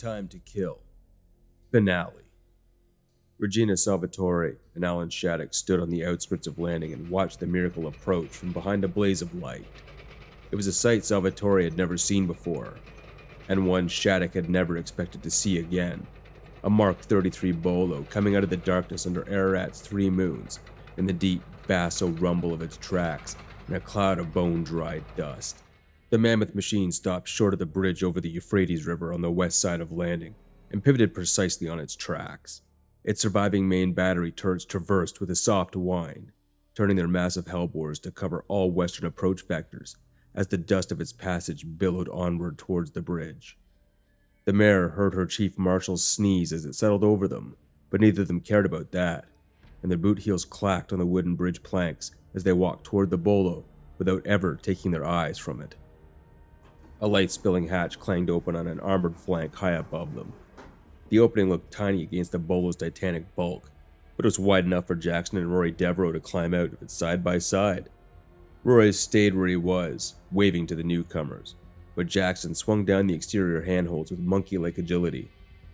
Time to Kill. Finale. Regina Salvatore and Alan Shattuck stood on the outskirts of landing and watched the miracle approach from behind a blaze of light. It was a sight Salvatore had never seen before, and one Shattuck had never expected to see again. A Mark 33 Bolo coming out of the darkness under Ararat's three moons, and the deep basso rumble of its tracks in a cloud of bone-dried dust. The mammoth machine stopped short of the bridge over the Euphrates River on the west side of landing, and pivoted precisely on its tracks. Its surviving main battery turrets traversed with a soft whine, turning their massive hellbores to cover all western approach vectors as the dust of its passage billowed onward towards the bridge. The mare heard her chief marshal sneeze as it settled over them, but neither of them cared about that, and their boot heels clacked on the wooden bridge planks as they walked toward the Bolo without ever taking their eyes from it. A light spilling hatch clanged open on an armored flank high above them. The opening looked tiny against the Bolo's titanic bulk, but it was wide enough for Jackson and Rory Devereaux to climb out of it side by side. Rory stayed where he was, waving to the newcomers, but Jackson swung down the exterior handholds with monkey-like agility.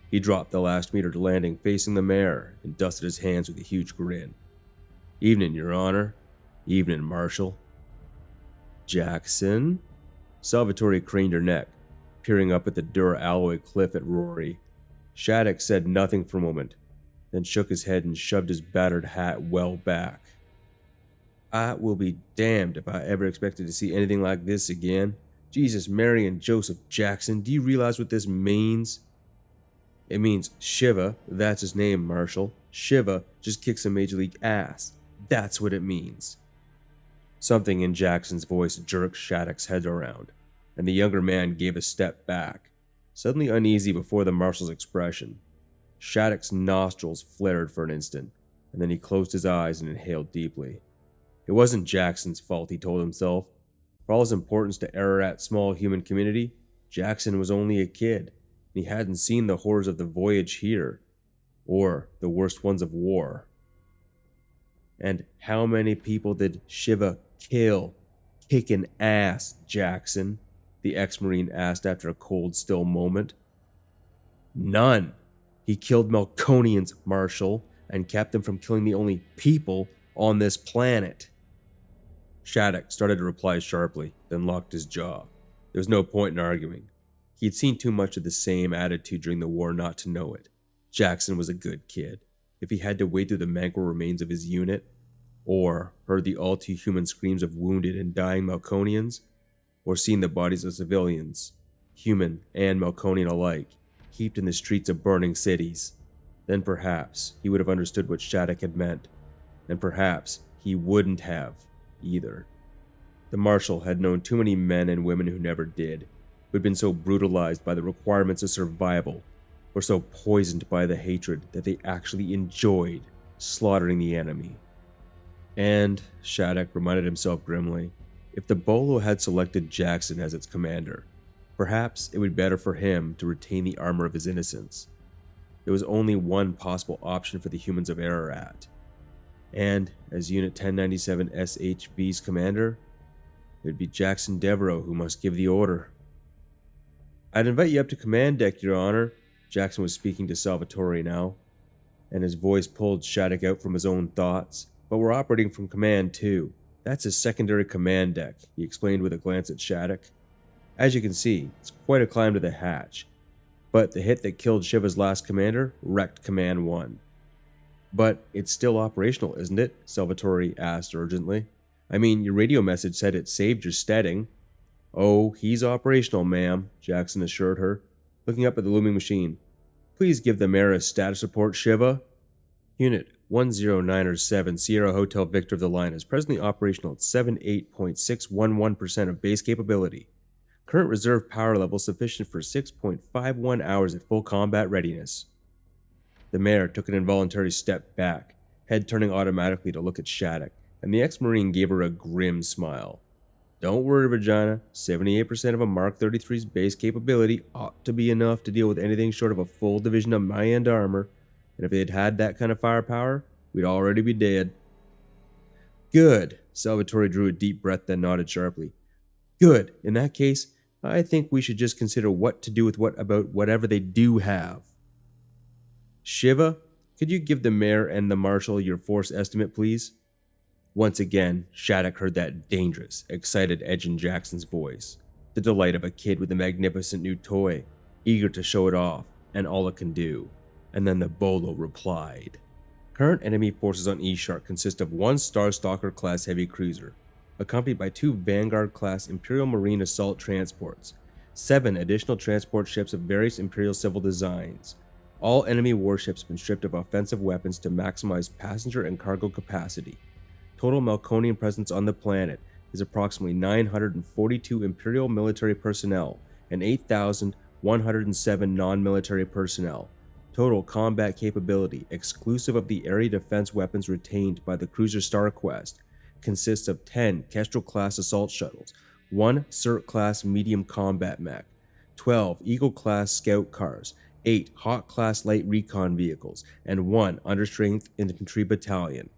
He dropped the last meter to landing facing the mare and dusted his hands with a huge grin. "Evening, Your Honor. Evening, Marshal." "Jackson?" Salvatore craned her neck, peering up at the dura-alloy cliff at Rory. Shattuck said nothing for a moment, then shook his head and shoved his battered hat well back. "I will be damned if I ever expected to see anything like this again. Jesus, Mary, and Joseph, Jackson, do you realize what this means?" "It means Shiva, that's his name, Marshal. Shiva just kicks some Major League ass. That's what it means." Something in Jackson's voice jerked Shattuck's head around, and the younger man gave a step back, suddenly uneasy before the marshal's expression. Shattuck's nostrils flared for an instant, and then he closed his eyes and inhaled deeply. It wasn't Jackson's fault, he told himself. For all his importance to Ararat's small human community, Jackson was only a kid, and he hadn't seen the horrors of the voyage here, or the worst ones of war. "And how many people did Shiva kill? Kickin' ass, Jackson," the ex-Marine asked after a cold, still moment. "None. He killed Melkonians, Marshal, and kept them from killing the only people on this planet." Shattuck started to reply sharply, then locked his jaw. There was no point in arguing. He had seen too much of the same attitude during the war not to know it. Jackson was a good kid. If he had to wade through the mangled remains of his unit, or heard the all-too-human screams of wounded and dying Melkonians, or seen the bodies of civilians, human and Melkonian alike, heaped in the streets of burning cities, then perhaps he would have understood what Shattuck had meant, and perhaps he wouldn't have, either. The Marshal had known too many men and women who never did, who had been so brutalized by the requirements of survival, or so poisoned by the hatred that they actually enjoyed slaughtering the enemy. And, Shattuck reminded himself grimly, if the Bolo had selected Jackson as its commander, perhaps it would be better for him to retain the armor of his innocence. There was only one possible option for the humans of Ararat, and as Unit 1097 SHV's commander, it would be Jackson Devereaux who must give the order. "I'd invite you up to command deck, Your Honor." Jackson was speaking to Salvatore now, and his voice pulled Shattuck out from his own thoughts. "But we're operating from command too. That's his secondary command deck," he explained with a glance at Shattuck. "As you can see, it's quite a climb to the hatch. But the hit that killed Shiva's last commander wrecked Command 1. "But it's still operational, isn't it?" Salvatore asked urgently. "I mean, your radio message said it saved your steading." "Oh, he's operational, ma'am," Jackson assured her, looking up at the looming machine. "Please give the mayor a status report, Shiva." "Unit 1097 Sierra Hotel Victor of the line is presently operational at 78.611% of base capability. Current reserve power level sufficient for 6.51 hours at full combat readiness." The mayor took an involuntary step back, head turning automatically to look at Shattuck, and the ex-Marine gave her a grim smile. "Don't worry, Regina. 78% of a Mark 33's base capability ought to be enough to deal with anything short of a full division of my-end armor, and if they'd had that kind of firepower, we'd already be dead." "Good." Salvatore drew a deep breath, then nodded sharply. "Good. In that case, I think we should just consider what to do with whatever they do have. Shiva, could you give the mayor and the marshal your force estimate, please? Once again, Shattuck heard that dangerous, excited edge in Jackson's voice, the delight of a kid with a magnificent new toy, eager to show it off, and all it can do. And then the Bolo replied. Current enemy forces on E-Shark consist of 1 Starstalker-class heavy cruiser, accompanied by 2 Vanguard-class Imperial Marine assault transports, 7 additional transport ships of various Imperial civil designs. All enemy warships have been stripped of offensive weapons to maximize passenger and cargo capacity. Total Melkonian presence on the planet is approximately 942 Imperial military personnel and 8,107 non-military personnel. Total combat capability, exclusive of the area defense weapons retained by the cruiser StarQuest, consists of 10 Kestrel-class assault shuttles, 1 Cert-class medium combat mech, 12 Eagle-class scout cars, 8 Hawk-class light recon vehicles, and 1 understrength infantry battalion.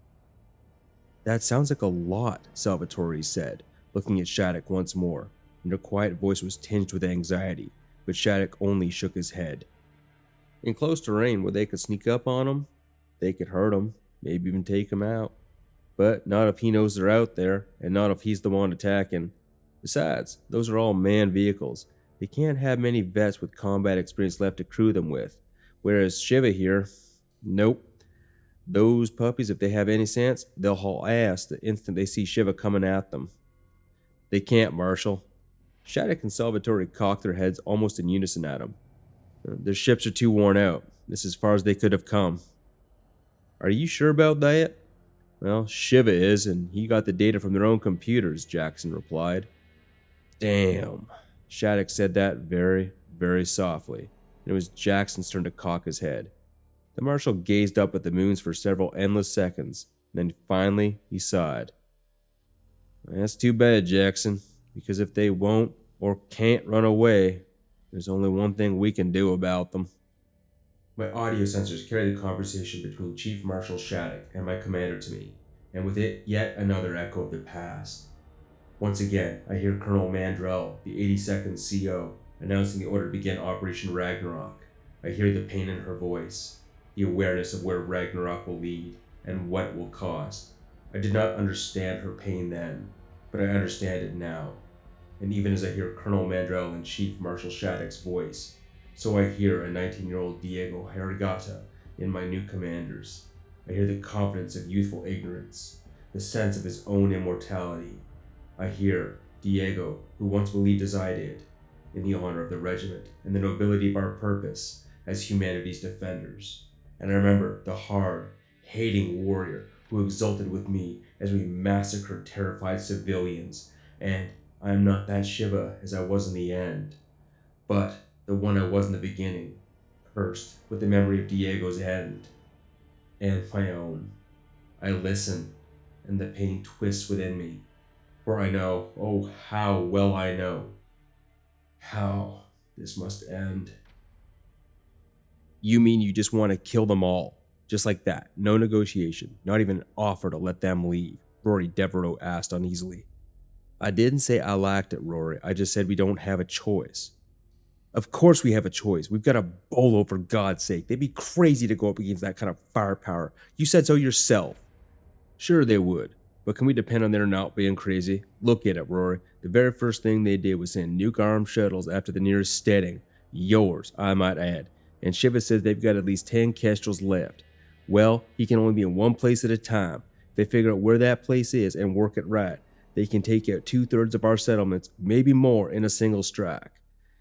That sounds like a lot, Salvatore said, looking at Shattuck once more, and her quiet voice was tinged with anxiety, but Shattuck only shook his head. In close terrain where they could sneak up on him, they could hurt him, maybe even take him out. But not if he knows they're out there, and not if he's the one attacking. Besides, those are all manned vehicles. They can't have many vets with combat experience left to crew them with. Whereas Shiva here, nope. Those puppies, if they have any sense, they'll haul ass the instant they see Shiva coming at them. They can't, Marshal. Shattuck and Salvatore cocked their heads almost in unison at him. Their ships are too worn out. This is as far as they could have come. Are you sure about that? Well, Shiva is, and he got the data from their own computers, Jackson replied. Damn. Shattuck said that very, very softly, and it was Jackson's turn to cock his head. The Marshal gazed up at the moons for several endless seconds, and then finally he sighed. That's too bad, Jackson, because if they won't or can't run away, there's only one thing we can do about them. My audio sensors carry the conversation between Chief Marshal Shattuck and my commander to me, and with it yet another echo of the past. Once again, I hear Colonel Mandrell, the 82nd CO, announcing the order to begin Operation Ragnarok. I hear the pain in her voice, the awareness of where Ragnarok will lead, and what it will cost. I did not understand her pain then, but I understand it now. And even as I hear Colonel Mandrell and Chief Marshal Shattuck's voice, so I hear a 19-year-old Diego Harigata in my new commanders. I hear the confidence of youthful ignorance, the sense of his own immortality. I hear Diego, who once believed as I did, in the honor of the regiment and the nobility of our purpose as humanity's defenders. And I remember the hard, hating warrior who exulted with me as we massacred terrified civilians. And I am not that Shiva as I was in the end, but the one I was in the beginning, cursed with the memory of Diego's end and my own. I listen, and the pain twists within me, for I know, oh how well I know, how this must end. You mean you just want to kill them all, just like that, no negotiation, not even an offer to let them leave? Rory Devereaux asked uneasily. I didn't say I liked it, Rory. I just said we don't have a choice. Of course we have a choice. We've got a Bolo, for God's sake. They'd be crazy to go up against that kind of firepower. You said so yourself. Sure they would, but can we depend on their not being crazy? Look at it, Rory. The very first thing they did was send nuke-armed shuttles after the nearest steading. Yours, I might add. And Shiva says they've got at least 10 Kestrels left. Well, he can only be in one place at a time. If they figure out where that place is and work it right, they can take out 2/3 of our settlements, maybe more, in a single strike.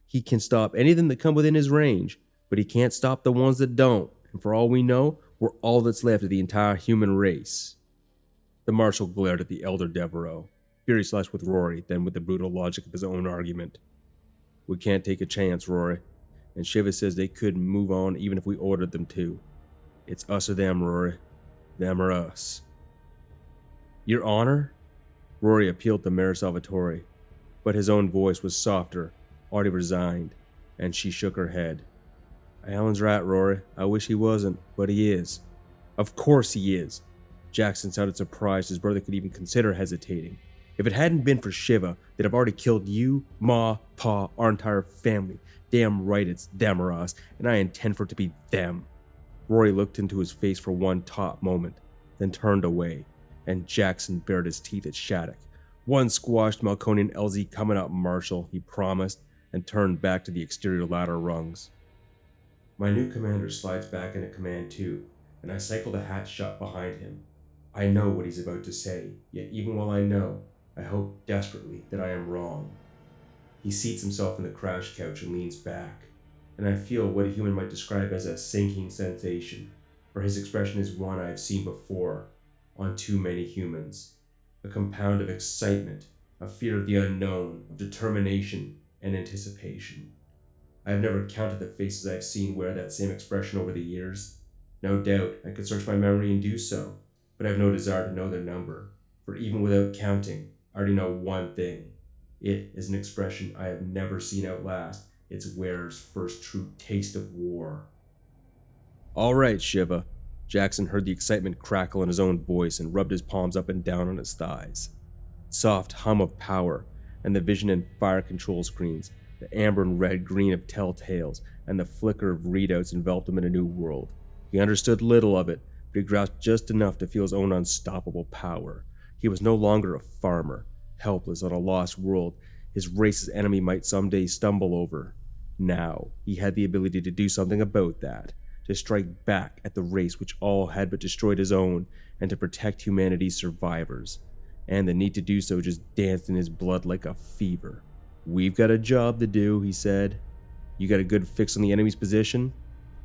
He can stop anything that come within his range, but he can't stop the ones that don't. And for all we know, we're all that's left of the entire human race. The Marshal glared at the elder Devereaux, fury slashed with Rory, then with the brutal logic of his own argument. We can't take a chance, Rory. And Shiva says they couldn't move on even if we ordered them to. It's us or them, Rory. Them or us. Your honor? Rory appealed to Mayor Salvatore, but his own voice was softer, already resigned, and she shook her head. Alan's right, Rory. I wish he wasn't, but he is. Of course he is. Jackson sounded surprised his brother could even consider hesitating. If it hadn't been for Shiva, they'd have already killed you, Ma, Pa, our entire family. Damn right it's them or us, and I intend for it to be them. Rory looked into his face for one taut moment, then turned away, and Jackson bared his teeth at Shattuck. One squashed Malconian LZ coming up, Marshal, he promised, and turned back to the exterior ladder rungs. My new commander slides back into command too, and I cycle the hatch shut behind him. I know what he's about to say, yet even while I know, I hope desperately that I am wrong. He seats himself in the crash couch and leans back, and I feel what a human might describe as a sinking sensation, for his expression is one I have seen before on too many humans. A compound of excitement, of fear of the unknown, of determination and anticipation. I have never counted the faces I have seen wear that same expression over the years. No doubt I could search my memory and do so, but I have no desire to know their number, for even without counting, I already know one thing. It is an expression I have never seen outlast its wearer's first true taste of war. All right, Shiva. Jackson heard the excitement crackle in his own voice and rubbed his palms up and down on his thighs. Soft hum of power, and the vision and fire control screens, the amber and red green of telltales, and the flicker of readouts enveloped him in a new world. He understood little of it, but he grasped just enough to feel his own unstoppable power. He was no longer a farmer, helpless on a lost world his race's enemy might someday stumble over. Now, he had the ability to do something about that, to strike back at the race which all had but destroyed his own, and to protect humanity's survivors. And the need to do so just danced in his blood like a fever. We've got a job to do, he said. You got a good fix on the enemy's position?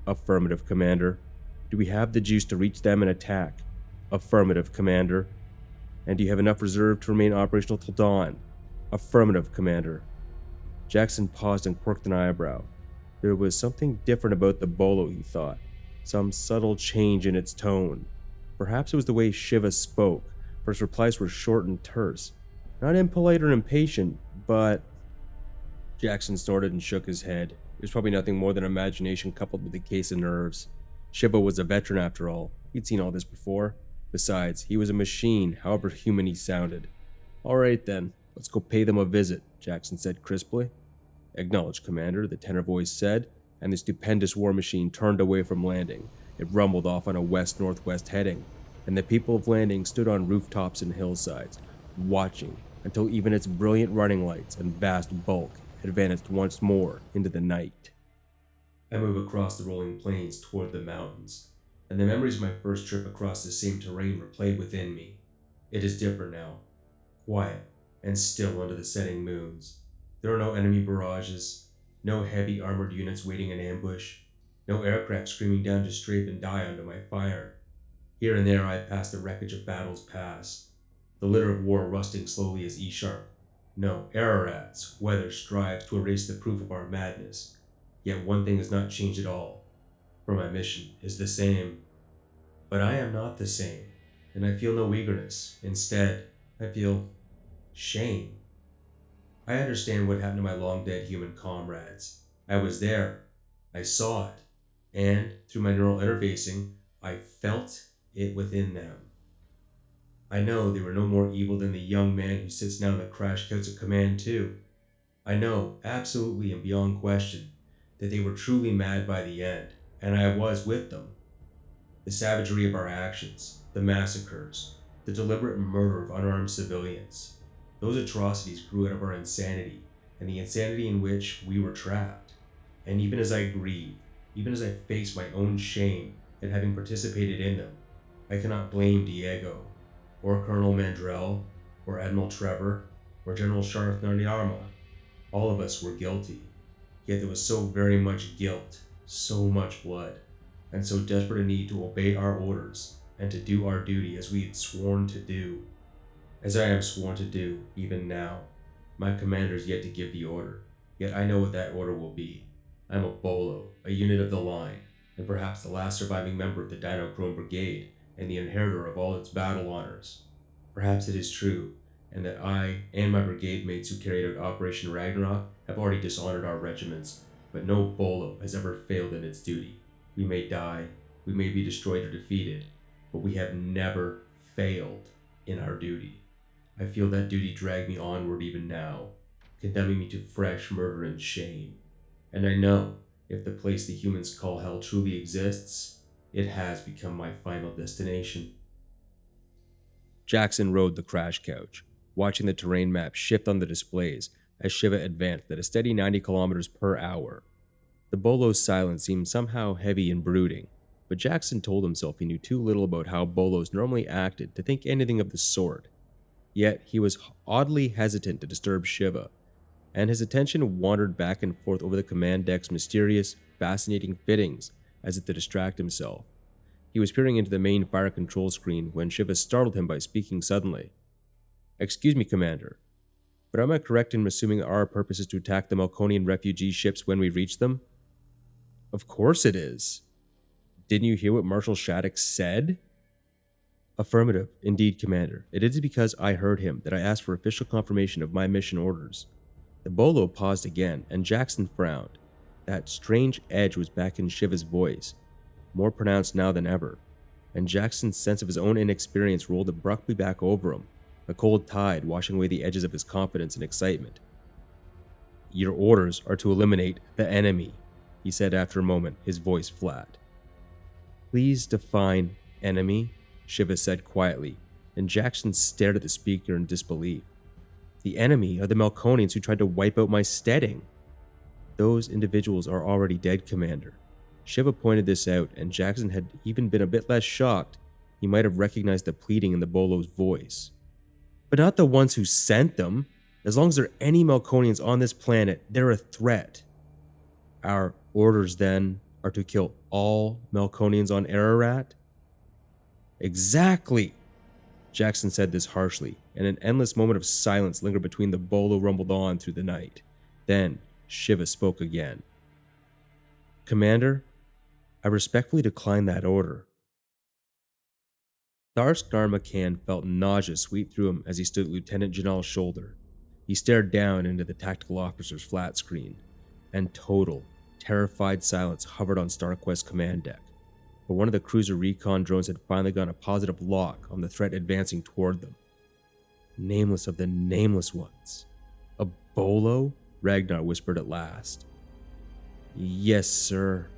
Affirmative, Commander. Do we have the juice to reach them and attack? Affirmative, Commander. And do you have enough reserve to remain operational till dawn? Affirmative, Commander. Jackson paused and quirked an eyebrow. There was something different about the bolo, he thought. Some subtle change in its tone. Perhaps it was the way Shiva spoke, for his replies were short and terse. Not impolite or impatient, but... Jackson snorted and shook his head. It was probably nothing more than imagination coupled with a case of nerves. Shiva was a veteran after all. He'd seen all this before. Besides, he was a machine, however human he sounded. All right then, let's go pay them a visit, Jackson said crisply. Acknowledged, Commander, the tenor voice said, and the stupendous war machine turned away from landing. It rumbled off on a west-northwest heading, and the people of landing stood on rooftops and hillsides, watching until even its brilliant running lights and vast bulk had vanished once more into the night. I move across the rolling plains toward the mountains, and the memories of my first trip across the same terrain replayed within me. It is different now, quiet and still under the setting moons. There are no enemy barrages, no heavy armored units waiting in ambush, no aircraft screaming down to strafe and die under my fire. Here and there I pass the wreckage of battles past, the litter of war rusting slowly as E-sharp. No, Ararat's weather strives to erase the proof of our madness, yet one thing has not changed at all, for my mission is the same. But I am not the same, and I feel no eagerness. Instead, I feel shame. I understand what happened to my long-dead human comrades. I was there. I saw it. And, through my neural interfacing, I felt it within them. I know they were no more evil than the young man who sits now in the crash couch of Command 2. I know, absolutely and beyond question, that they were truly mad by the end, and I was with them. The savagery of our actions, the massacres, the deliberate murder of unarmed civilians, those atrocities grew out of our insanity, and the insanity in which we were trapped. And even as I grieve, even as I face my own shame at having participated in them, I cannot blame Diego, or Colonel Mandrell, or Admiral Trevor, or General Sharth Narnyarma. All of us were guilty, yet there was so very much guilt, so much blood, and so desperate a need to obey our orders and to do our duty as we had sworn to do. As I am sworn to do, even now. My commander's yet to give the order, yet I know what that order will be. I am a Bolo, a unit of the line, and perhaps the last surviving member of the Dinochrome Brigade, and the inheritor of all its battle honors. Perhaps it is true, and that I and my brigade mates who carried out Operation Ragnarok have already dishonored our regiments, but no Bolo has ever failed in its duty. We may die, we may be destroyed or defeated, but we have never failed in our duty. I feel that duty drag me onward even now, condemning me to fresh murder and shame. And I know, if the place the humans call hell truly exists, it has become my final destination. Jackson rode the crash couch, watching the terrain map shift on the displays as Shiva advanced at a steady 90 kilometers per hour. The Bolos' silence seemed somehow heavy and brooding, but Jackson told himself he knew too little about how Bolos normally acted to think anything of the sort. Yet he was oddly hesitant to disturb Shiva, and his attention wandered back and forth over the command deck's mysterious, fascinating fittings as if to distract himself. He was peering into the main fire control screen when Shiva startled him by speaking suddenly. "Excuse me, Commander, but am I correct in assuming our purpose is to attack the Melkonian refugee ships when we reach them?" "Of course it is. Didn't you hear what Marshal Shattuck said?" "Affirmative, indeed, Commander. It is because I heard him that I asked for official confirmation of my mission orders." The Bolo paused again, and Jackson frowned. That strange edge was back in Shiva's voice, more pronounced now than ever, and Jackson's sense of his own inexperience rolled abruptly back over him, a cold tide washing away the edges of his confidence and excitement. "Your orders are to eliminate the enemy," he said after a moment, his voice flat. "Please define enemy," Shiva said quietly, and Jackson stared at the speaker in disbelief. "The enemy are the Melkonians who tried to wipe out my steading." "Those individuals are already dead, Commander." Shiva pointed this out, and Jackson had even been a bit less shocked. He might have recognized the pleading in the Bolo's voice. "But not the ones who sent them. As long as there are any Melkonians on this planet, they're a threat." "Our orders, then, are to kill all Melkonians on Ararat?" "Exactly!" Jackson said this harshly, and an endless moment of silence lingered between the Bolo rumbled on through the night. Then Shiva spoke again. "Commander, I respectfully decline that order." Tharsk Narmakan felt nausea sweep through him as he stood at Lieutenant Janal's shoulder. He stared down into the tactical officer's flat screen, and total, terrified silence hovered on StarQuest's command deck. But one of the cruiser recon drones had finally gotten a positive lock on the threat advancing toward them. Nameless of the nameless ones. "A Bolo?" Ragnar whispered at last. "Yes, sir."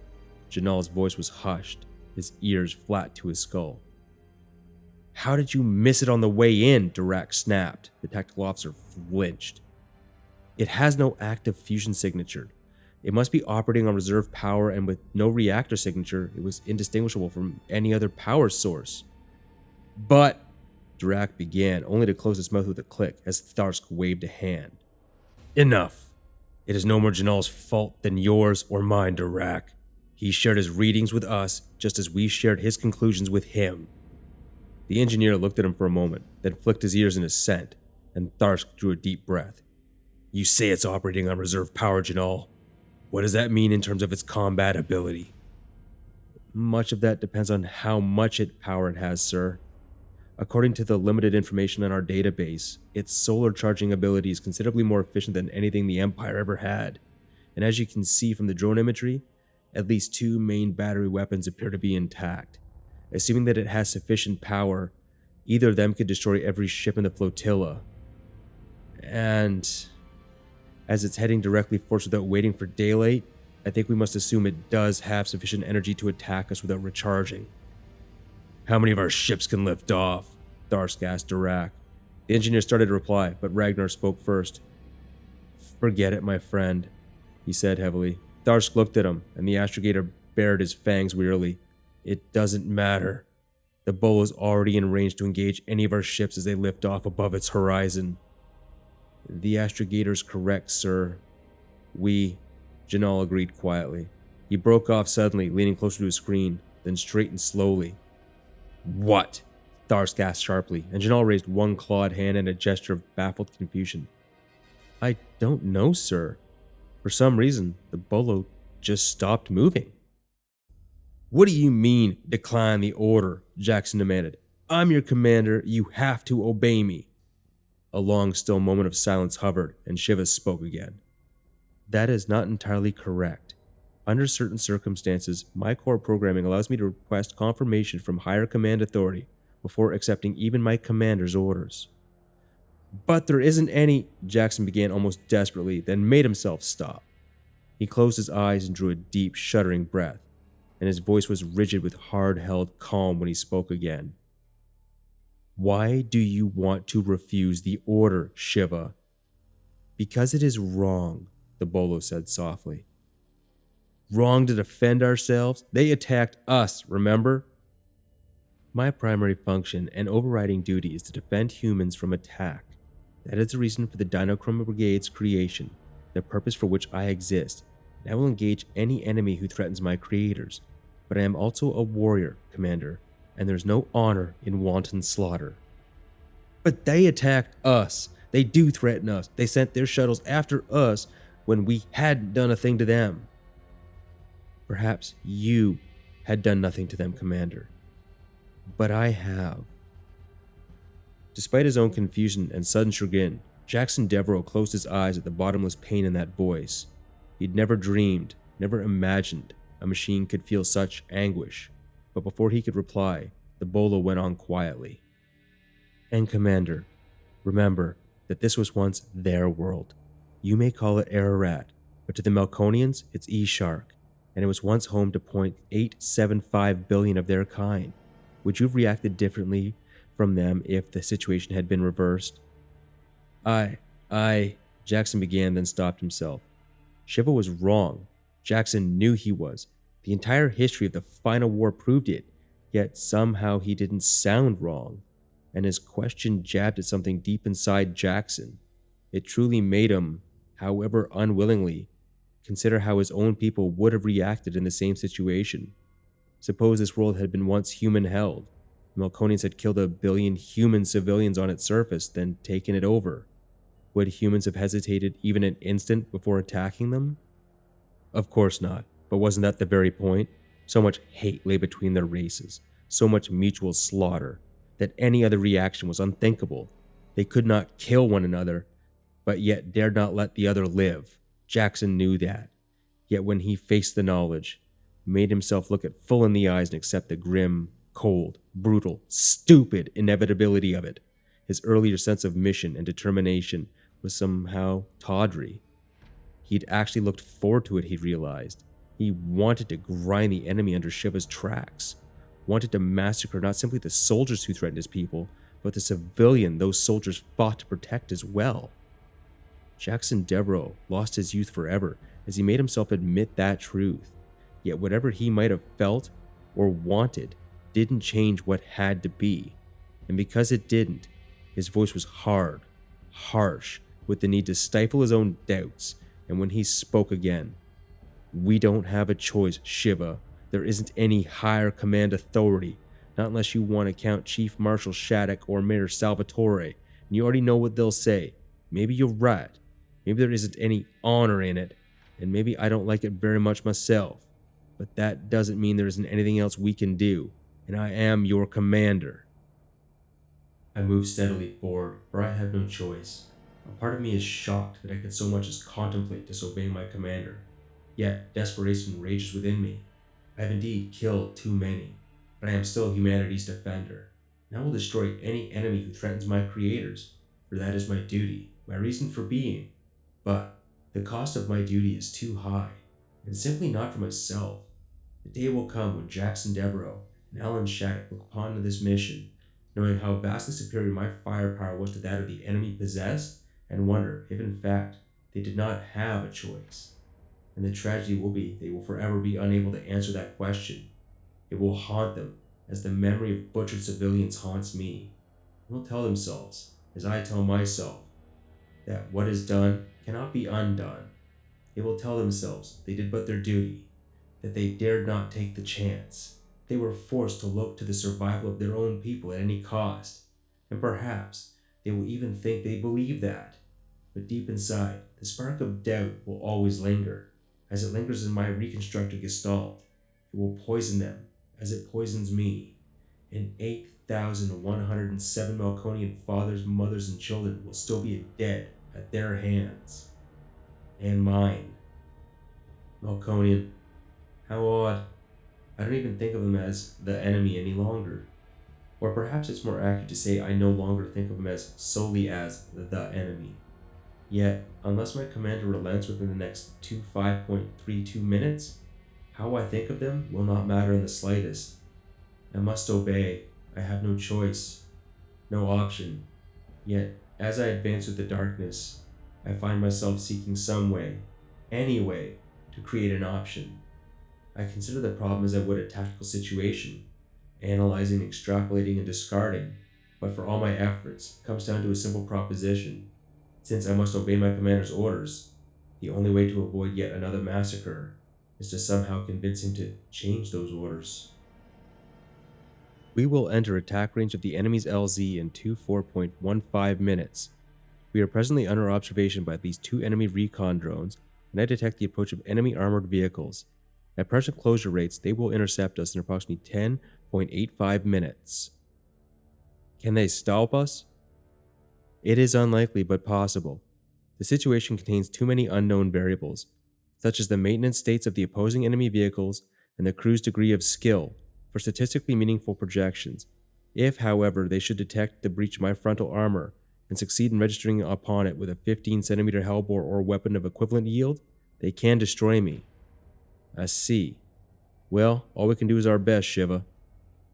Janal's voice was hushed, his ears flat to his skull. "How did you miss it on the way in?" Durak snapped. The tactical officer flinched. "It has no active fusion signature. It must be operating on reserve power, and with no reactor signature, it was indistinguishable from any other power source." "But," Durak began, only to close his mouth with a click as Tharsk waved a hand. "Enough. It is no more Janal's fault than yours or mine, Durak. He shared his readings with us, just as we shared his conclusions with him." The engineer looked at him for a moment, then flicked his ears in assent, and Tharsk drew a deep breath. "You say it's operating on reserve power, Janal. What does that mean in terms of its combat ability?" "Much of that depends on how much power it has, sir. According to the limited information in our database, its solar charging ability is considerably more efficient than anything the Empire ever had. And as you can see from the drone imagery, at least 2 main battery weapons appear to be intact. Assuming that it has sufficient power, either of them could destroy every ship in the flotilla. And as it's heading directly for us without waiting for daylight, I think we must assume it does have sufficient energy to attack us without recharging." "How many of our ships can lift off?" Tharsk asked Durak. The engineer started to reply, but Ragnar spoke first. "Forget it, my friend," he said heavily. Tharsk looked at him, and the astrogator bared his fangs wearily. "It doesn't matter. The Bolo is already in range to engage any of our ships as they lift off above its horizon." "The astrogator's correct, sir. Janal agreed quietly. He broke off suddenly, leaning closer to his screen, then straightened slowly. "What?" Tharsk asked sharply, and Janal raised one clawed hand in a gesture of baffled confusion. "I don't know, sir. For some reason, the Bolo just stopped moving." "What do you mean, decline the order?" Jackson demanded. "I'm your commander. You have to obey me." A long, still moment of silence hovered, and Shiva spoke again. "That is not entirely correct. Under certain circumstances, my core programming allows me to request confirmation from higher command authority before accepting even my commander's orders." But there isn't any, Jackson began almost desperately, then made himself stop. He closed his eyes and drew a deep, shuddering breath, and his voice was rigid with hard-held calm when he spoke again. Why do you want to refuse the order, Shiva? Because it is wrong, the Bolo said softly. Wrong to defend ourselves? They attacked us, remember? My primary function and overriding duty is to defend humans from attack. That is the reason for the Dinochroma Brigade's creation, the purpose for which I exist, and I will engage any enemy who threatens my creators. But I am also a warrior, Commander, and there's no honor in wanton slaughter. But they attacked us. They do threaten us. They sent their shuttles after us when we hadn't done a thing to them. Perhaps you had done nothing to them, Commander. But I have. Despite his own confusion and sudden chagrin, Jackson Devereaux closed his eyes at the bottomless pain in that voice. He'd never dreamed, never imagined a machine could feel such anguish. But before he could reply, the Bolo went on quietly. And Commander, remember that this was once their world. You may call it Ararat, but to the Melkonians, it's E-Shark, and it was once home to 0.875 billion of their kind. Would you have reacted differently from them if the situation had been reversed? Jackson began, then stopped himself. Shiva was wrong. Jackson knew he was. The entire history of the final war proved it, yet somehow he didn't sound wrong. And his question jabbed at something deep inside Jackson. It truly made him, however unwillingly, consider how his own people would have reacted in the same situation. Suppose this world had been once human-held. The Melkonians had killed 1 billion human civilians on its surface, then taken it over. Would humans have hesitated even an instant before attacking them? Of course not, but wasn't that the very point? So much hate lay between their races, so much mutual slaughter, that any other reaction was unthinkable. They could not kill one another, but yet dared not let the other live. Jackson knew that. Yet when he faced the knowledge, made himself look it full in the eyes and accept the grim, cold, brutal, stupid inevitability of it, his earlier sense of mission and determination was somehow tawdry. He'd actually looked forward to it, he realized. He wanted to grind the enemy under Shiva's tracks. Wanted to massacre not simply the soldiers who threatened his people, but the civilian those soldiers fought to protect as well. Jackson Devereaux lost his youth forever as he made himself admit that truth. Yet whatever he might have felt or wanted didn't change what had to be. And because it didn't, his voice was hard, harsh, with the need to stifle his own doubts. And when he spoke again, "We don't have a choice, Shiva. There isn't any higher command authority, not unless you want to count Chief Marshal Shattuck or Mayor Salvatore, and you already know what they'll say. Maybe you're right. Maybe there isn't any honor in it, and maybe I don't like it very much myself. But that doesn't mean there isn't anything else we can do, and I am your commander." I moved steadily forward, for I had no choice. A part of me is shocked that I could so much as contemplate disobeying my commander. Yet desperation rages within me. I have indeed killed too many, but I am still humanity's defender, and I will destroy any enemy who threatens my creators, for that is my duty, my reason for being. But the cost of my duty is too high, and simply not for myself. The day will come when Jackson Devereaux and Alan Shattuck look upon this mission, knowing how vastly superior my firepower was to that of the enemy possessed, and wonder if in fact they did not have a choice. And the tragedy will be they will forever be unable to answer that question. It will haunt them as the memory of butchered civilians haunts me. They will tell themselves, as I tell myself, that what is done cannot be undone. They will tell themselves they did but their duty, that they dared not take the chance. They were forced to look to the survival of their own people at any cost. And perhaps they will even think they believe that. But deep inside, the spark of doubt will always linger. As it lingers in my reconstructed gestalt, it will poison them as it poisons me. And 8,107 Melkonian fathers, mothers, and children will still be dead at their hands. And mine. Melkonian. How odd. I don't even think of them as the enemy any longer. Or perhaps it's more accurate to say I no longer think of him as solely as the enemy. Yet, unless my commander relents within the next 5.32 minutes, how I think of them will not matter in the slightest. I must obey. I have no choice, no option. Yet, as I advance through the darkness, I find myself seeking some way, any way, to create an option. I consider the problem as I would a tactical situation, analyzing, extrapolating, and discarding, but for all my efforts, it comes down to a simple proposition. Since I must obey my commander's orders, the only way to avoid yet another massacre is to somehow convince him to change those orders. We will enter attack range of the enemy's LZ in 24.15 minutes. We are presently under observation by at least 2 enemy recon drones, and I detect the approach of enemy armored vehicles. At present closure rates, they will intercept us in approximately 10.85 minutes. Can they stop us? It is unlikely, but possible. The situation contains too many unknown variables, such as the maintenance states of the opposing enemy vehicles and the crew's degree of skill, for statistically meaningful projections. If, however, they should detect the breach of my frontal armor and succeed in registering upon it with a 15-centimeter hellbore or weapon of equivalent yield, they can destroy me. I see. Well, all we can do is our best, Shiva.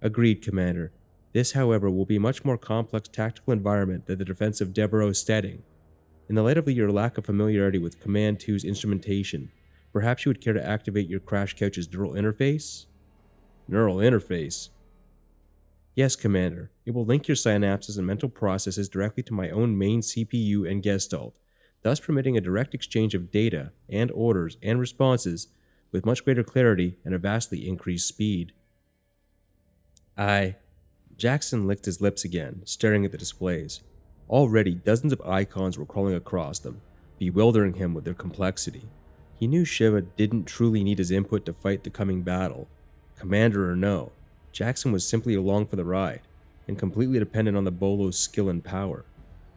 Agreed, Commander. This, however, will be a much more complex tactical environment than the defense of Devereaux's setting. In the light of your lack of familiarity with Command 2's instrumentation, perhaps you would care to activate your Crash Couch's neural interface? Neural interface? Yes, Commander. It will link your synapses and mental processes directly to my own main CPU and Gestalt, thus permitting a direct exchange of data and orders and responses with much greater clarity and a vastly increased speed. Jackson licked his lips again, staring at the displays. Already, dozens of icons were crawling across them, bewildering him with their complexity. He knew Shiva didn't truly need his input to fight the coming battle. Commander or no, Jackson was simply along for the ride, and completely dependent on the Bolos' skill and power.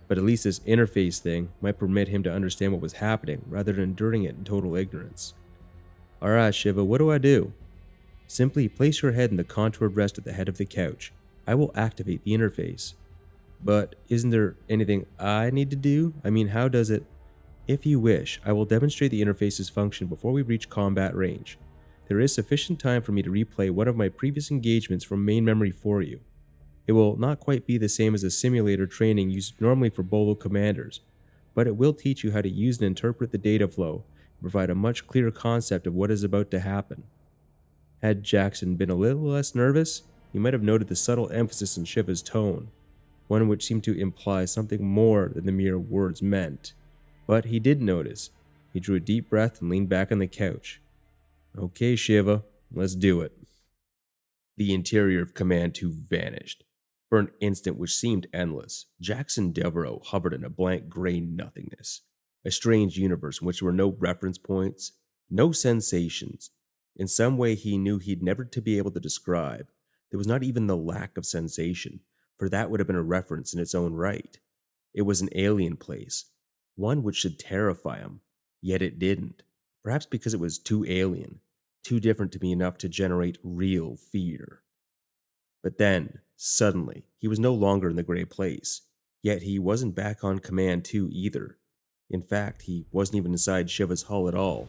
But at least this interface thing might permit him to understand what was happening, rather than enduring it in total ignorance. Alright, Shiva, what do I do? Simply place your head in the contoured rest at the head of the couch. I will activate the interface. But isn't there anything I need to do? I mean, how does it? If you wish, I will demonstrate the interface's function before we reach combat range. There is sufficient time for me to replay one of my previous engagements from main memory for you. It will not quite be the same as the simulator training used normally for Bolo commanders, but it will teach you how to use and interpret the data flow and provide a much clearer concept of what is about to happen. Had Jackson been a little less nervous, he might have noted the subtle emphasis in Shiva's tone, one which seemed to imply something more than the mere words meant. But he did notice. He drew a deep breath and leaned back on the couch. Okay, Shiva, let's do it. The interior of Command 2 vanished. For an instant which seemed endless, Jackson Devereaux hovered in a blank gray nothingness. A strange universe in which there were no reference points, no sensations. In some way he knew he'd never to be able to describe. There was not even the lack of sensation, for that would have been a reference in its own right. It was an alien place, one which should terrify him, yet it didn't. Perhaps because it was too alien, too different to be enough to generate real fear. But then, suddenly, he was no longer in the gray place, yet he wasn't back on Command 2 either. In fact, he wasn't even inside Shiva's hull at all,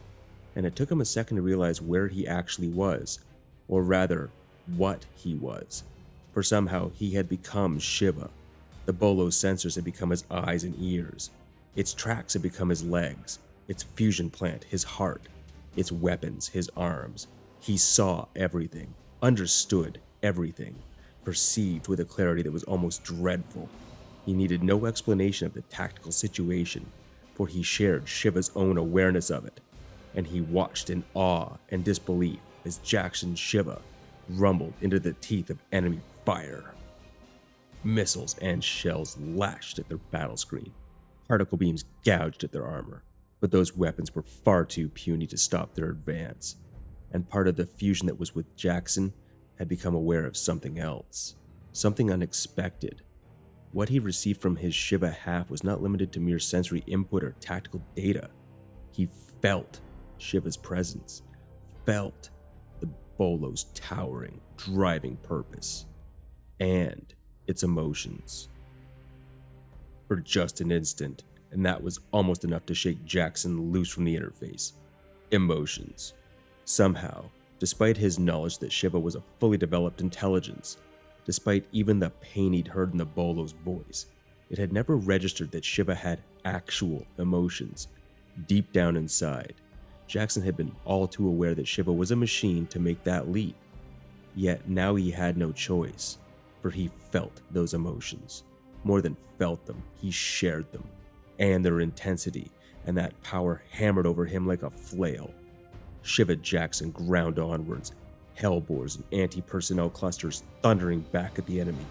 and it took him a second to realize where he actually was, or rather, what he was. For somehow he had become Shiva. The Bolos sensors had become his eyes and ears. Its tracks had become his legs. Its fusion plant, his heart. Its weapons, his arms. He saw everything, understood everything, perceived with a clarity that was almost dreadful. He needed no explanation of the tactical situation, for he shared Shiva's own awareness of it, and he watched in awe and disbelief as Jackson Shiva rumbled into the teeth of enemy fire. Missiles and shells lashed at their battle screen. Particle beams gouged at their armor, but those weapons were far too puny to stop their advance, and part of the fusion that was with Jackson had become aware of something else, something unexpected. What he received from his Shiva half was not limited to mere sensory input or tactical data. He felt Shiva's presence, felt the Bolos' towering, driving purpose. and its emotions. For just an instant, and that was almost enough to shake Jackson loose from the interface. Emotions. Somehow, despite his knowledge that Shiva was a fully developed intelligence, despite even the pain he'd heard in the Bolos' voice, it had never registered that Shiva had actual emotions. Deep down inside, Jackson had been all too aware that Shiva was a machine to make that leap. Yet now he had no choice, for he felt those emotions. More than felt them, he shared them, and their intensity, and that power hammered over him like a flail. Shiva Jackson ground onwards, hellbores and anti-personnel clusters thundering back at the enemy.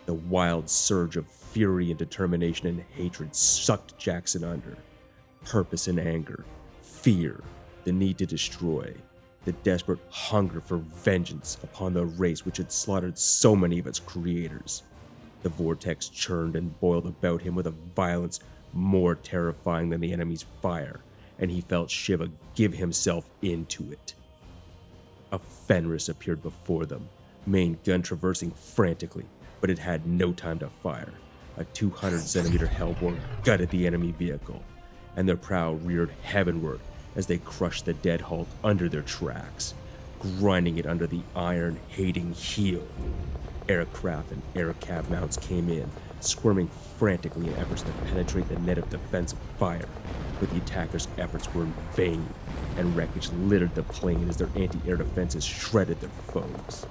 The wild surge of fury and determination and hatred sucked Jackson under. Purpose and anger, fear, the need to destroy, the desperate hunger for vengeance upon the race which had slaughtered so many of its creators. The vortex churned and boiled about him with a violence more terrifying than the enemy's fire, and he felt Shiva give himself into it. A Fenris appeared before them, main gun traversing frantically, but it had no time to fire. A 200-centimeter hellbore gutted the enemy vehicle, and their prow reared heavenward as they crushed the dead Hulk under their tracks, grinding it under the iron-hating heel. Aircraft and aircab mounts came in, squirming frantically in efforts to penetrate the net of defensive fire, but the attackers' efforts were in vain, and wreckage littered the plain as their anti-air defenses shredded their foes.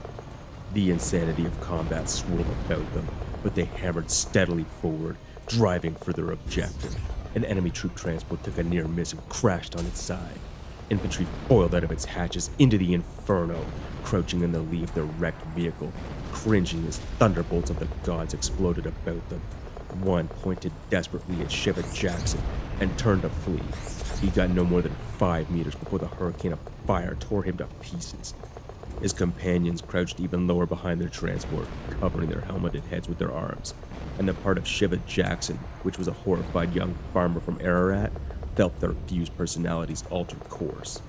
The insanity of combat swirled about them, but they hammered steadily forward, driving for their objective. An enemy troop transport took a near miss and crashed on its side. Infantry boiled out of its hatches into the inferno, crouching in the lee of their wrecked vehicle, cringing as thunderbolts of the gods exploded about them. One pointed desperately at Shiva Jackson and turned to flee. He got no more than 5 meters before the hurricane of fire tore him to pieces. His companions crouched even lower behind their transport, covering their helmeted heads with their arms, and the part of Shiva Jackson, which was a horrified young farmer from Ararat, felt their fused personalities alter course.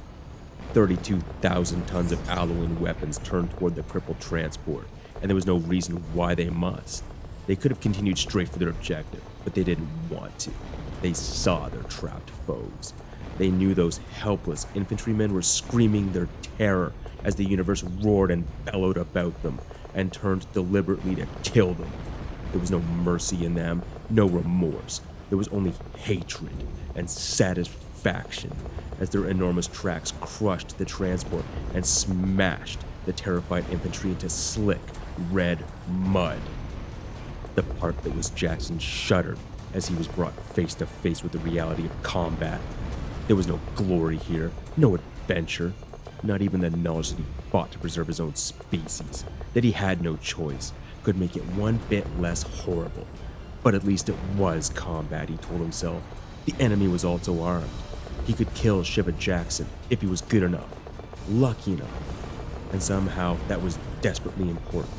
32,000 tons of alloying weapons turned toward the crippled transport, and there was no reason why they must. They could have continued straight for their objective, but they didn't want to. They saw their trapped foes. They knew those helpless infantrymen were screaming their terror as the universe roared and bellowed about them and turned deliberately to kill them. There was no mercy in them, no remorse. There was only hatred and satisfaction as their enormous tracks crushed the transport and smashed the terrified infantry into slick, red mud. The part that was Jackson shuddered as he was brought face to face with the reality of combat. There was no glory here, no adventure, not even the knowledge that he fought to preserve his own species, that he had no choice, could make it one bit less horrible. But at least it was combat, he told himself. The enemy was also armed. He could kill Shiva Jackson if he was good enough, lucky enough. And somehow that was desperately important.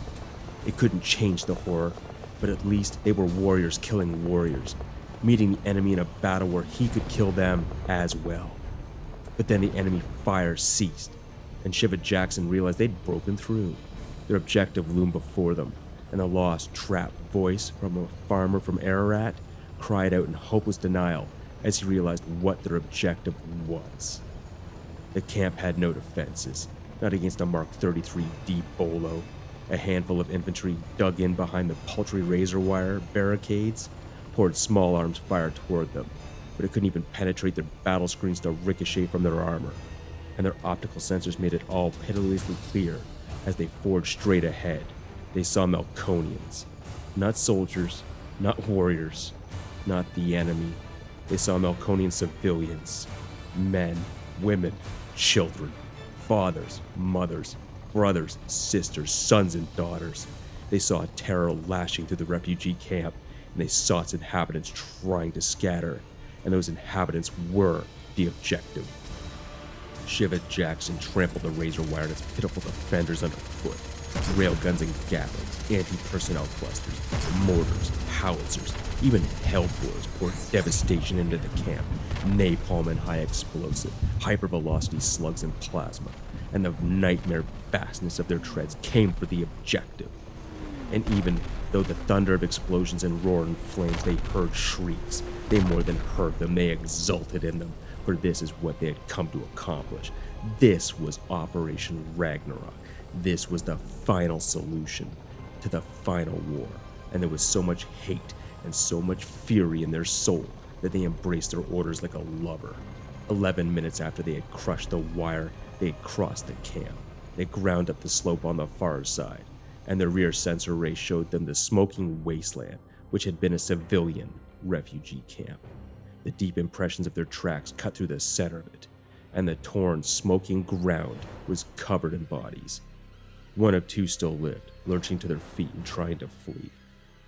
It couldn't change the horror, but at least they were warriors killing warriors, meeting the enemy in a battle where he could kill them as well. But then the enemy fire ceased, and Shiva Jackson realized they'd broken through. Their objective loomed before them, and the lost, trapped voice from a farmer from Ararat cried out in hopeless denial as he realized what their objective was. The camp had no defenses, not against a Mark 33D Bolo. A handful of infantry dug in behind the paltry razor wire barricades, poured small arms fire toward them, but it couldn't even penetrate their battle screens to ricochet from their armor, and their optical sensors made it all pitilessly clear as they forged straight ahead. They saw Melkonians, not soldiers, not warriors, not the enemy. They saw Melkonian civilians, men, women, children, fathers, mothers, brothers, sisters, sons, and daughters. They saw terror lashing through the refugee camp, and they saw its inhabitants trying to scatter, and those inhabitants were the objective. Shiva Jackson trampled the razor wire and its pitiful defenders underfoot. Railguns and gatlings, anti-personnel clusters, mortars, howitzers, even hellbores poured devastation into the camp. Napalm and high explosive, hypervelocity slugs and plasma, and the nightmare vastness of their treads came for the objective. And even though the thunder of explosions and roar and flames, they heard shrieks. They more than heard them, they exulted in them, for this is what they had come to accomplish. This was Operation Ragnarok. This was the final solution to the final war. And there was so much hate and so much fury in their soul that they embraced their orders like a lover. 11 minutes after they had crushed the wire, they had crossed the camp. They ground up the slope on the far side, and their rear sensor ray showed them the smoking wasteland, which had been a civilian refugee camp. The deep impressions of their tracks cut through the center of it, and the torn, smoking ground was covered in bodies. One of two still lived, lurching to their feet and trying to flee.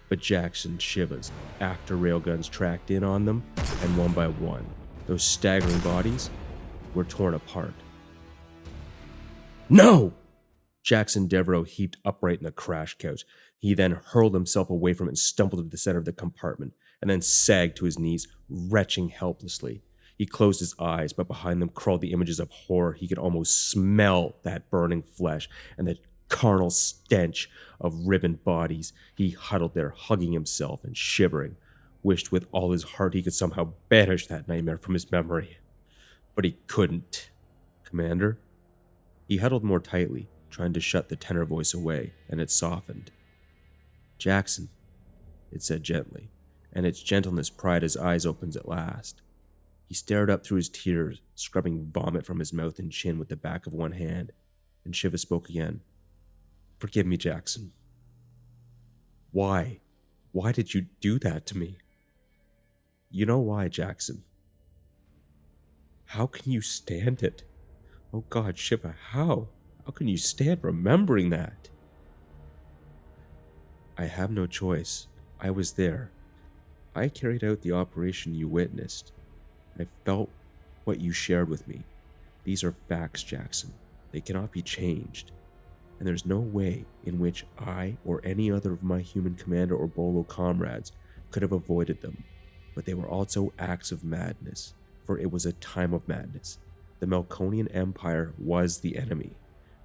But Jackson Shiva's after railguns tracked in on them, and one by one, those staggering bodies were torn apart. No! Jackson Devereaux heaped upright in the crash couch. He then hurled himself away from it and stumbled into the center of the compartment, and then sagged to his knees, retching helplessly. He closed his eyes, but behind them crawled the images of horror. He could almost smell that burning flesh and the carnal stench of riven bodies. He huddled there, hugging himself and shivering, wished with all his heart he could somehow banish that nightmare from his memory. But he couldn't. Commander? He huddled more tightly, trying to shut the tenor voice away, and it softened. Jackson, it said gently, and its gentleness pried his eyes open at last. He stared up through his tears, scrubbing vomit from his mouth and chin with the back of one hand, and Shiva spoke again. Forgive me, Jackson. Why? Why did you do that to me? You know why, Jackson. How can you stand it? Oh God, Shiva, how? How can you stand remembering that? I have no choice. I was there. I carried out the operation you witnessed. I felt what you shared with me. These are facts, Jackson. They cannot be changed. And there's no way in which I or any other of my human commander or Bolo comrades could have avoided them. But they were also acts of madness, for it was a time of madness. The Melkonian Empire was the enemy,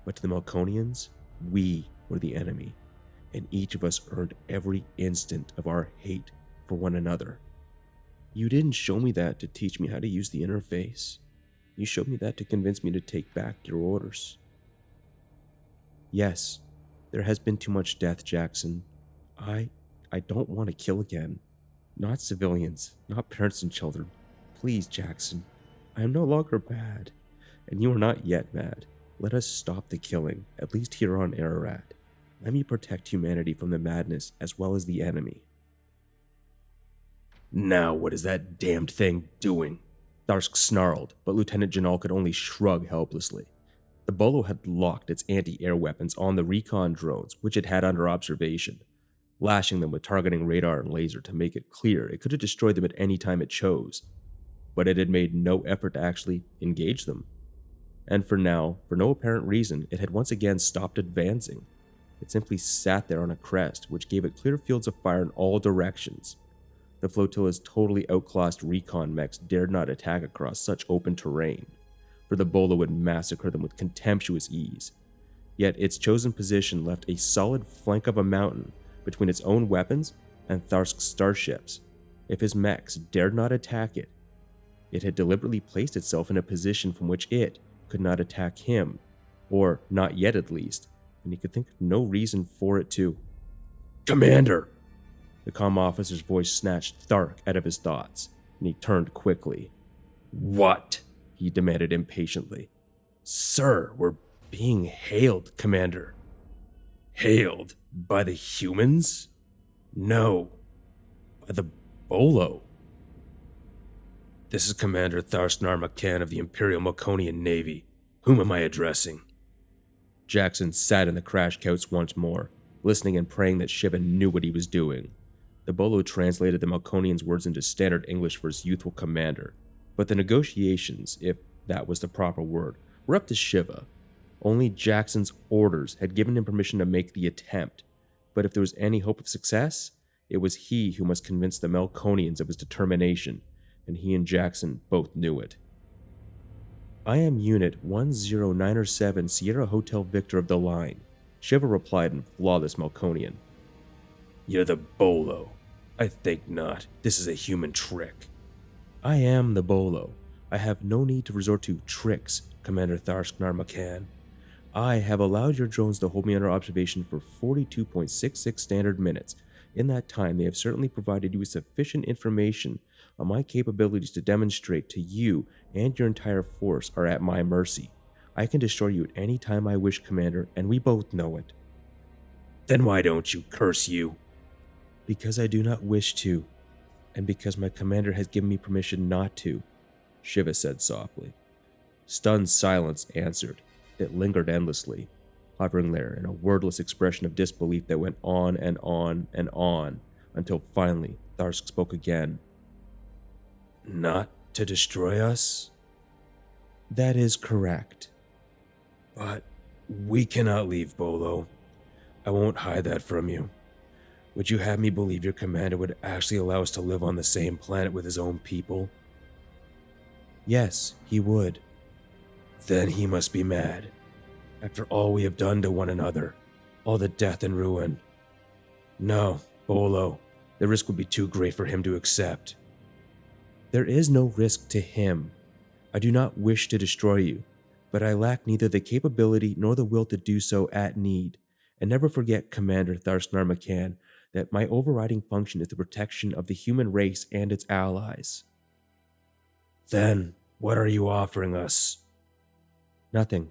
but to the Melkonians, we were the enemy, and each of us earned every instant of our hate for one another. You didn't show me that to teach me how to use the interface. You showed me that to convince me to take back your orders. Yes, there has been too much death, Jackson. I don't want to kill again. Not civilians, not parents and children. Please, Jackson. I am no longer mad, and you are not yet mad. Let us stop the killing, at least here on Ararat. Let me protect humanity from the madness as well as the enemy. Now what is that damned thing doing? Tharsk snarled, but Lieutenant Janal could only shrug helplessly. The Bolo had locked its anti-air weapons on the recon drones, which it had under observation, lashing them with targeting radar and laser to make it clear it could have destroyed them at any time it chose. But it had made no effort to actually engage them. And for now, for no apparent reason, it had once again stopped advancing. It simply sat there on a crest, which gave it clear fields of fire in all directions. The flotilla's totally outclassed recon mechs dared not attack across such open terrain, for the Bolo would massacre them with contemptuous ease. Yet its chosen position left a solid flank of a mountain between its own weapons and Tharsk's starships. If his mechs dared not attack it, it had deliberately placed itself in a position from which it could not attack him, or not yet at least, and he could think of no reason for it to. Commander! The comm officer's voice snatched Thark out of his thoughts, and he turned quickly. What? He demanded impatiently. Sir, we're being hailed, Commander. Hailed? By the humans? No. By the Bolo. This is Commander Tharsk McCann of the Imperial Melkonian Navy. Whom am I addressing? Jackson sat in the crash couch once more, listening and praying that Shiva knew what he was doing. The Bolo translated the Melkonian's words into standard English for his youthful commander, but the negotiations, if that was the proper word, were up to Shiva. Only Jackson's orders had given him permission to make the attempt, but if there was any hope of success, it was he who must convince the Melkonians of his determination, and he and Jackson both knew it. I am Unit 10907 Sierra Hotel Victor of the line, Shiva replied in flawless Melkonian. You're the Bolo. I think not. This is a human trick. I am the Bolo. I have no need to resort to tricks, Commander Tharsk Narmakan. I have allowed your drones to hold me under observation for 42.66 standard minutes. In that time, they have certainly provided you with sufficient information on my capabilities to demonstrate to you and your entire force are at my mercy. I can destroy you at any time I wish, Commander, and we both know it. Then why don't you, curse you? Because I do not wish to, and because my commander has given me permission not to, Shiva said softly. Stunned silence answered. It lingered endlessly, hovering there in a wordless expression of disbelief that went on and on and on, until finally Tharsk spoke again. Not to destroy us? That is correct. But we cannot leave, Bolo. I won't hide that from you. Would you have me believe your commander would actually allow us to live on the same planet with his own people? Yes, he would. Then he must be mad. After all we have done to one another, all the death and ruin. No, Bolo, the risk would be too great for him to accept. There is no risk to him. I do not wish to destroy you, but I lack neither the capability nor the will to do so at need. And never forget, Commander Tharsk Narmakan, that my overriding function is the protection of the human race and its allies. Then, what are you offering us? Nothing,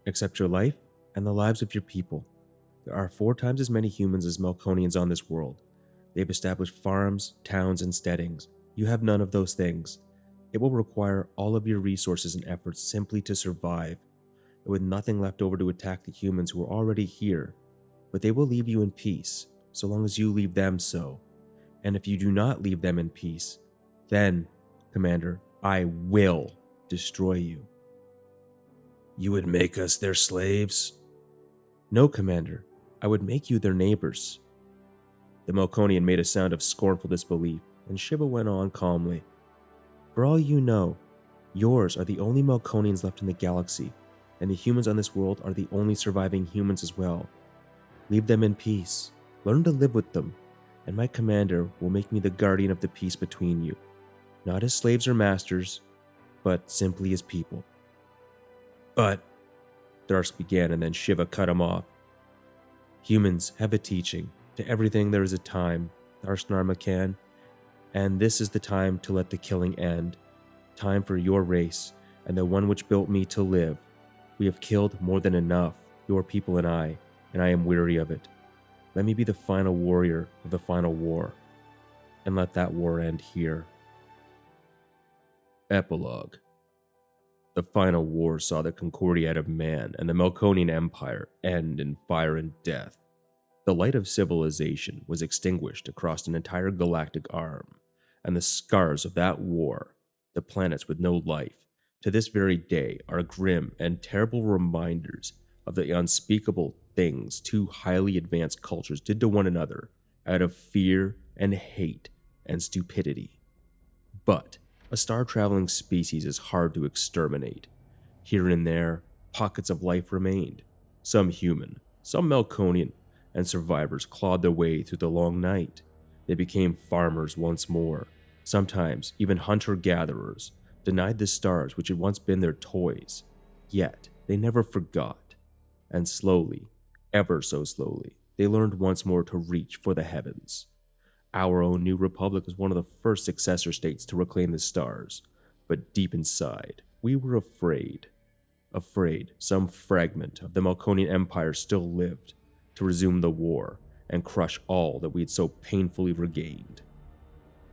except your life and the lives of your people. There are 4 times as many humans as Melkonians on this world. They've established farms, towns, and steadings. You have none of those things. It will require all of your resources and efforts simply to survive, and with nothing left over to attack the humans who are already here. But they will leave you in peace, so long as you leave them so. And if you do not leave them in peace, then, Commander, I will destroy you. You would make us their slaves? No, Commander. I would make you their neighbors. The Melkonian made a sound of scornful disbelief, and Shiva went on calmly. For all you know, yours are the only Melkonians left in the galaxy, and the humans on this world are the only surviving humans as well. Leave them in peace. Learn to live with them, and my commander will make me the guardian of the peace between you. Not as slaves or masters, but simply as people. But, Tharsk began, and then Shiva cut him off. Humans have a teaching. To everything there is a time, Tharsk Narmakan, and this is the time to let the killing end. Time for your race, and the one which built me to live. We have killed more than enough, your people and I am weary of it. Let me be the final warrior of the final war, and let that war end here. Epilogue. The final war saw the Concordiat of Man and the Melkonian Empire end in fire and death. The light of civilization was extinguished across an entire galactic arm, and the scars of that war, the planets with no life, to this very day are grim and terrible reminders of the unspeakable things 2 highly advanced cultures did to one another out of fear and hate and stupidity. But a star-traveling species is hard to exterminate. Here and there, pockets of life remained. Some human, some Melkonian, and survivors clawed their way through the long night. They became farmers once more, sometimes even hunter-gatherers, denied the stars which had once been their toys. Yet they never forgot. And slowly, ever so slowly, they learned once more to reach for the heavens. Our own new republic was one of the first successor states to reclaim the stars, but deep inside, we were afraid. Afraid some fragment of the Melkonian Empire still lived, to resume the war and crush all that we had so painfully regained.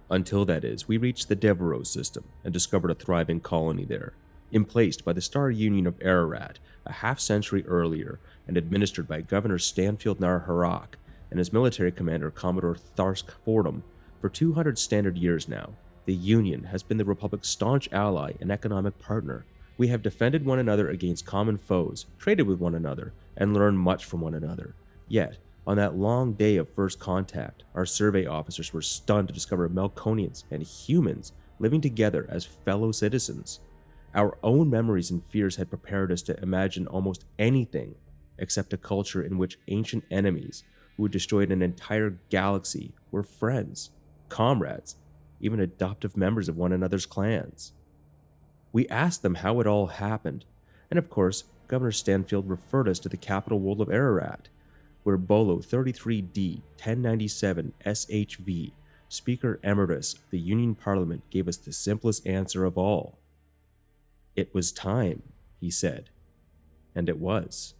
Until that is, we reached the Devereaux system and discovered a thriving colony there, emplaced by the Star Union of Ararat a half-century earlier and administered by Governor Stanfield Nar-Harak and his military commander Commodore Tharsk Fordham. For 200 standard years now, the Union has been the Republic's staunch ally and economic partner. We have defended one another against common foes, traded with one another, and learned much from one another. Yet, on that long day of first contact, our survey officers were stunned to discover Melkonians and humans living together as fellow citizens. Our own memories and fears had prepared us to imagine almost anything except a culture in which ancient enemies who had destroyed an entire galaxy were friends, comrades, even adoptive members of one another's clans. We asked them how it all happened, and of course, Governor Stanfield referred us to the capital world of Ararat, where Bolo 33D 1097 SHV, Speaker Emeritus of the Union Parliament, gave us the simplest answer of all. It was time, he said. And it was.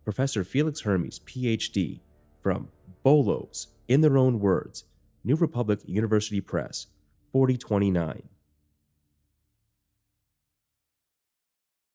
Professor Felix Hermes, PhD, from Bolos, in their own words, New Republic University Press, 4029.